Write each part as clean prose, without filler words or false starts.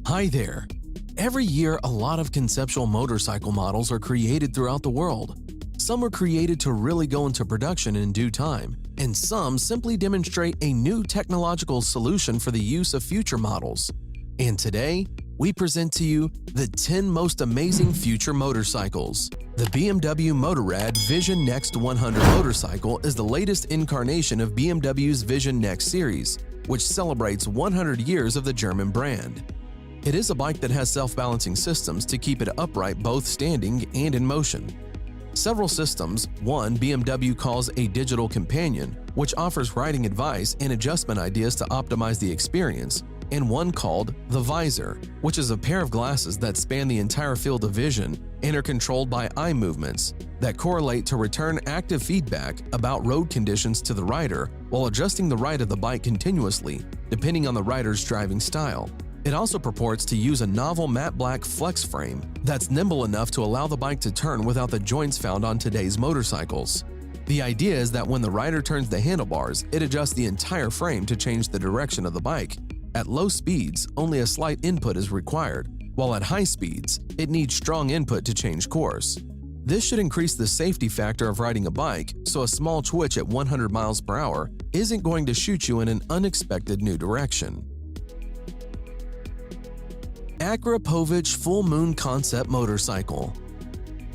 Hi there! Every year, a lot of conceptual motorcycle models are created throughout the world. Some are created to really go into production in due time, and some simply demonstrate a new technological solution for the use of future models. And today, we present to you the 10 most amazing future motorcycles. The BMW Motorrad Vision Next 100 motorcycle is the latest incarnation of BMW's Vision Next series, which celebrates 100 years of the German brand. It is a bike that has self-balancing systems to keep it upright both standing and in motion. Several systems, one BMW calls a digital companion, which offers riding advice and adjustment ideas to optimize the experience, and one called the Visor, which is a pair of glasses that span the entire field of vision and are controlled by eye movements that correlate to return active feedback about road conditions to the rider while adjusting the ride of the bike continuously, depending on the rider's driving style. It also purports to use a novel matte black flex frame that's nimble enough to allow the bike to turn without the joints found on today's motorcycles. The idea is that when the rider turns the handlebars, it adjusts the entire frame to change the direction of the bike. At low speeds, only a slight input is required, while at high speeds, it needs strong input to change course. This should increase the safety factor of riding a bike, so a small twitch at 100 miles per hour isn't going to shoot you in an unexpected new direction. Akrapovic Full Moon Concept Motorcycle.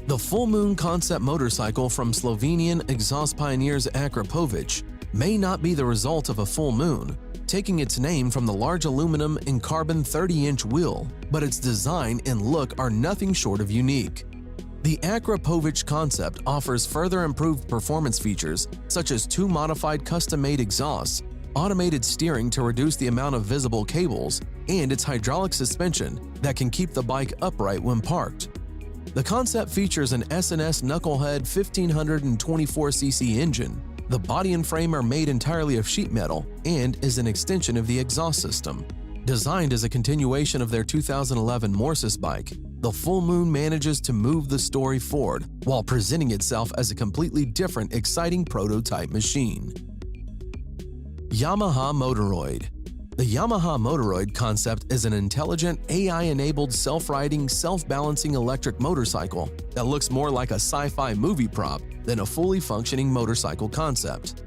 The Full Moon Concept motorcycle from Slovenian exhaust pioneers Akrapovic may not be the result of a full moon, taking its name from the large aluminum and carbon 30-inch wheel, but its design and look are nothing short of unique. The Akrapovic concept offers further improved performance features such as two modified custom-made exhausts, automated steering to reduce the amount of visible cables, and its hydraulic suspension that can keep the bike upright when parked. The concept features an S&S Knucklehead 1524cc engine. The body and frame are made entirely of sheet metal and is an extension of the exhaust system. Designed as a continuation of their 2011 Morsis bike, the Full Moon manages to move the story forward while presenting itself as a completely different, exciting prototype machine. Yamaha Motoroid. The Yamaha Motoroid concept is an intelligent, AI-enabled, self-riding, self-balancing electric motorcycle that looks more like a sci-fi movie prop than a fully functioning motorcycle concept.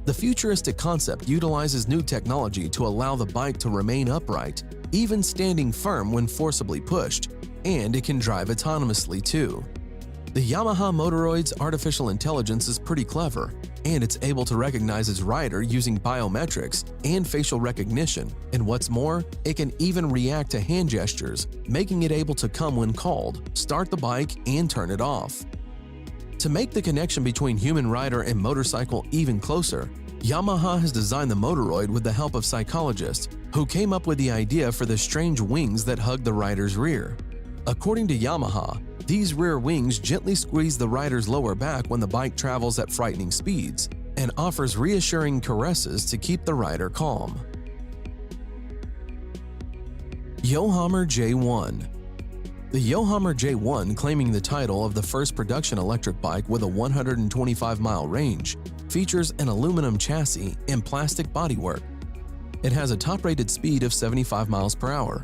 The futuristic concept utilizes new technology to allow the bike to remain upright, even standing firm when forcibly pushed, and it can drive autonomously too. The Yamaha Motoroid's artificial intelligence is pretty clever, and it's able to recognize its rider using biometrics and facial recognition, and what's more, it can even react to hand gestures, making it able to come when called, start the bike, and turn it off. To make the connection between human rider and motorcycle even closer, Yamaha has designed the Motoroid with the help of psychologists who came up with the idea for the strange wings that hug the rider's rear. According to Yamaha, these rear wings gently squeeze the rider's lower back when the bike travels at frightening speeds and offers reassuring caresses to keep the rider calm. Yohammer J1. The Yohammer J1, claiming the title of the first production electric bike with a 125-mile range, features an aluminum chassis and plastic bodywork. It has a top-rated speed of 75 miles per hour.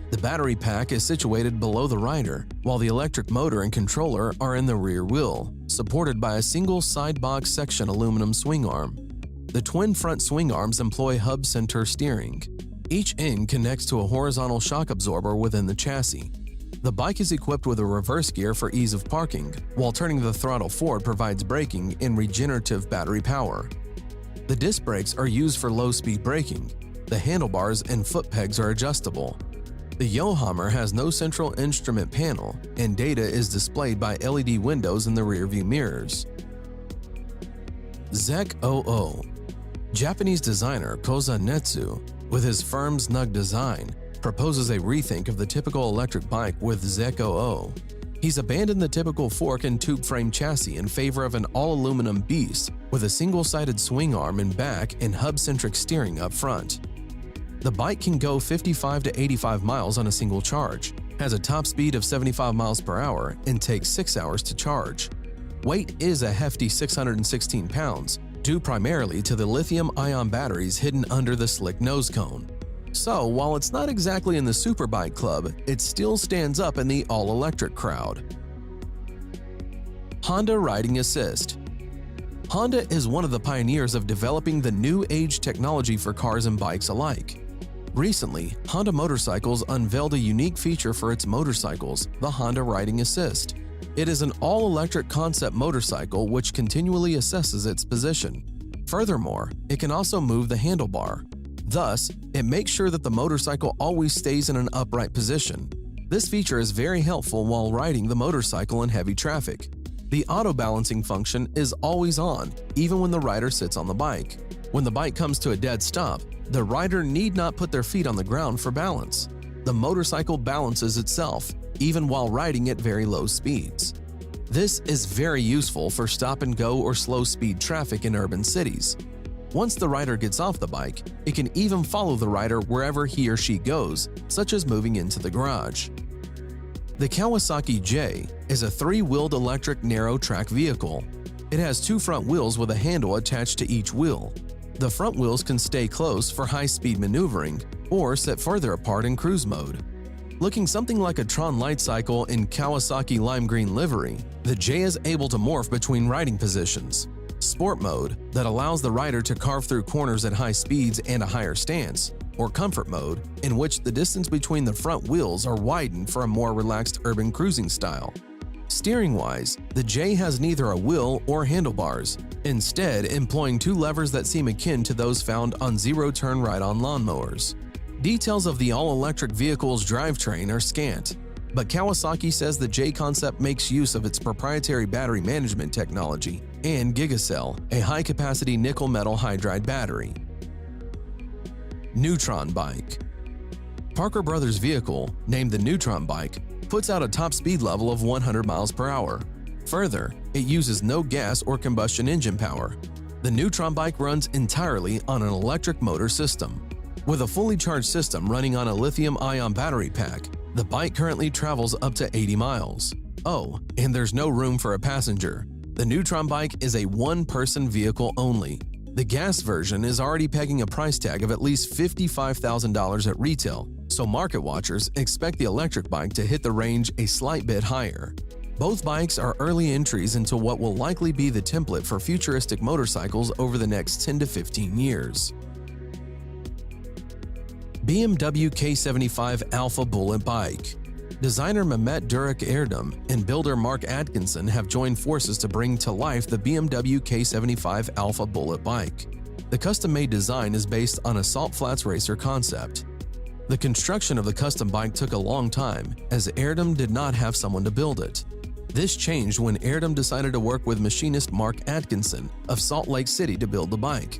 The battery pack is situated below the rider, while the electric motor and controller are in the rear wheel, supported by a single side box section aluminum swing arm. The twin front swing arms employ hub center steering. Each end connects to a horizontal shock absorber within the chassis. The bike is equipped with a reverse gear for ease of parking, while turning the throttle forward provides braking and regenerative battery power. The disc brakes are used for low-speed braking. The handlebars and foot pegs are adjustable. The Yohammer has no central instrument panel, and data is displayed by LED windows in the rearview mirrors. ZEC 00. Japanese designer Koza Netsu, with his firm snug design, proposes a rethink of the typical electric bike with ZEC 00. He's abandoned the typical fork and tube frame chassis in favor of an all-aluminum beast with a single-sided swing arm in back and hub-centric steering up front. The bike can go 55 to 85 miles on a single charge, has a top speed of 75 miles per hour, and takes 6 hours to charge. Weight is a hefty 616 pounds, due primarily to the lithium-ion batteries hidden under the slick nose cone. So while it's not exactly in the superbike club, it still stands up in the all-electric crowd. Honda Riding Assist. Honda is one of the pioneers of developing the new age technology for cars and bikes alike. Recently, Honda Motorcycles unveiled a unique feature for its motorcycles, the Honda Riding Assist. It is an all-electric concept motorcycle which continually assesses its position. Furthermore, it can also move the handlebar. Thus, it makes sure that the motorcycle always stays in an upright position. This feature is very helpful while riding the motorcycle in heavy traffic. The auto-balancing function is always on, even when the rider sits on the bike. When the bike comes to a dead stop, the rider need not put their feet on the ground for balance. The motorcycle balances itself, even while riding at very low speeds. This is very useful for stop-and-go or slow-speed traffic in urban cities. Once the rider gets off the bike, it can even follow the rider wherever he or she goes, such as moving into the garage. The Kawasaki J is a three-wheeled electric narrow-track vehicle. It has two front wheels with a handle attached to each wheel. The front wheels can stay close for high-speed maneuvering or sit further apart in cruise mode. Looking something like a Tron light cycle in Kawasaki lime green livery, the J is able to morph between riding positions. Sport mode, that allows the rider to carve through corners at high speeds and a higher stance, or comfort mode, in which the distance between the front wheels are widened for a more relaxed urban cruising style. Steering-wise, the J has neither a wheel or handlebars, instead employing two levers that seem akin to those found on zero-turn ride-on lawnmowers. Details of the all-electric vehicle's drivetrain are scant, but Kawasaki says the J concept makes use of its proprietary battery management technology and Gigacell, a high-capacity nickel-metal hydride battery. Neutron Bike. Parker Brothers' vehicle, named the Neutron Bike, puts out a top speed level of 100 miles per hour. Further, it uses no gas or combustion engine power. The Neutron Bike runs entirely on an electric motor system. With a fully charged system running on a lithium-ion battery pack, the bike currently travels up to 80 miles. Oh, and there's no room for a passenger. The Neutron Bike is a one-person vehicle only. The gas version is already pegging a price tag of at least $55,000 at retail, so market watchers expect the electric bike to hit the range a slight bit higher. Both bikes are early entries into what will likely be the template for futuristic motorcycles over the next 10 to 15 years. BMW K75 Alpha Bullet Bike. Designer Mehmet Durek Erdem and builder Mark Atkinson have joined forces to bring to life the BMW K75 Alpha Bullet Bike. The custom-made design is based on a Salt Flats Racer concept. The construction of the custom bike took a long time, as Erdem did not have someone to build it. This changed when Erdem decided to work with machinist Mark Atkinson of Salt Lake City to build the bike.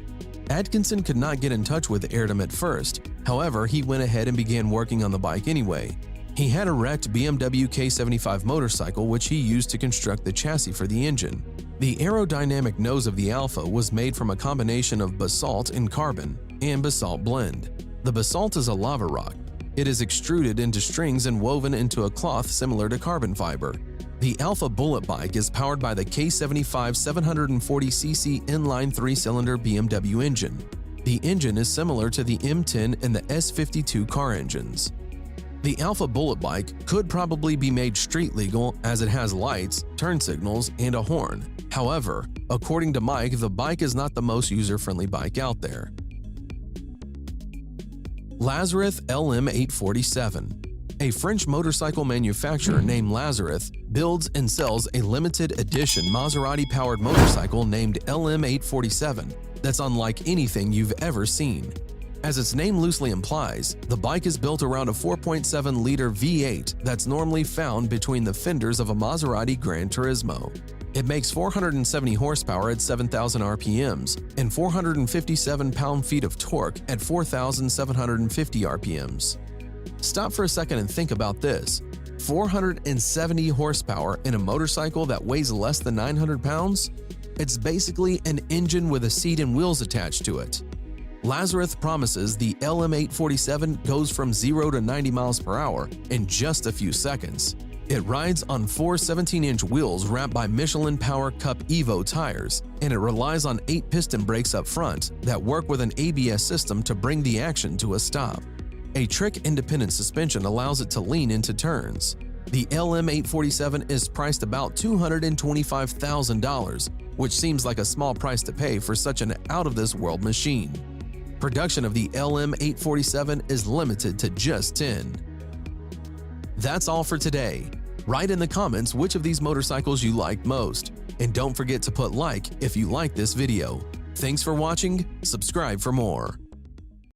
Atkinson could not get in touch with Erdem at first, however he went ahead and began working on the bike anyway. He had a wrecked BMW K75 motorcycle which he used to construct the chassis for the engine. The aerodynamic nose of the Alpha was made from a combination of basalt and carbon and basalt blend. The basalt is a lava rock. It is extruded into strings and woven into a cloth similar to carbon fiber. The Alpha Bullet Bike is powered by the K75 740cc inline 3-cylinder BMW engine. The engine is similar to the M10 and the S52 car engines. The Alpha Bullet Bike could probably be made street legal as it has lights, turn signals, and a horn. However, according to Mike, the bike is not the most user-friendly bike out there. Lazareth LM847. A French motorcycle manufacturer named Lazareth builds and sells a limited edition Maserati-powered motorcycle named LM847 that's unlike anything you've ever seen. As its name loosely implies, the bike is built around a 4.7-liter V8 that's normally found between the fenders of a Maserati Gran Turismo. It makes 470 horsepower at 7,000 RPMs and 457 pound-feet of torque at 4,750 RPMs. Stop for a second and think about this. 470 horsepower in a motorcycle that weighs less than 900 pounds? It's basically an engine with a seat and wheels attached to it. Lazareth promises the LM847 goes from 0 to 90 miles per hour in just a few seconds. It rides on four 17-inch wheels wrapped by Michelin Power Cup Evo tires, and it relies on 8 piston brakes up front that work with an ABS system to bring the action to a stop. A trick-independent suspension allows it to lean into turns. The LM847 is priced about $225,000, which seems like a small price to pay for such an out-of-this-world machine. Production of the LM847 is limited to just 10. That's all for today. Write in the comments which of these motorcycles you liked most, and don't forget to put like if you like this video. Thanks for watching, subscribe for more.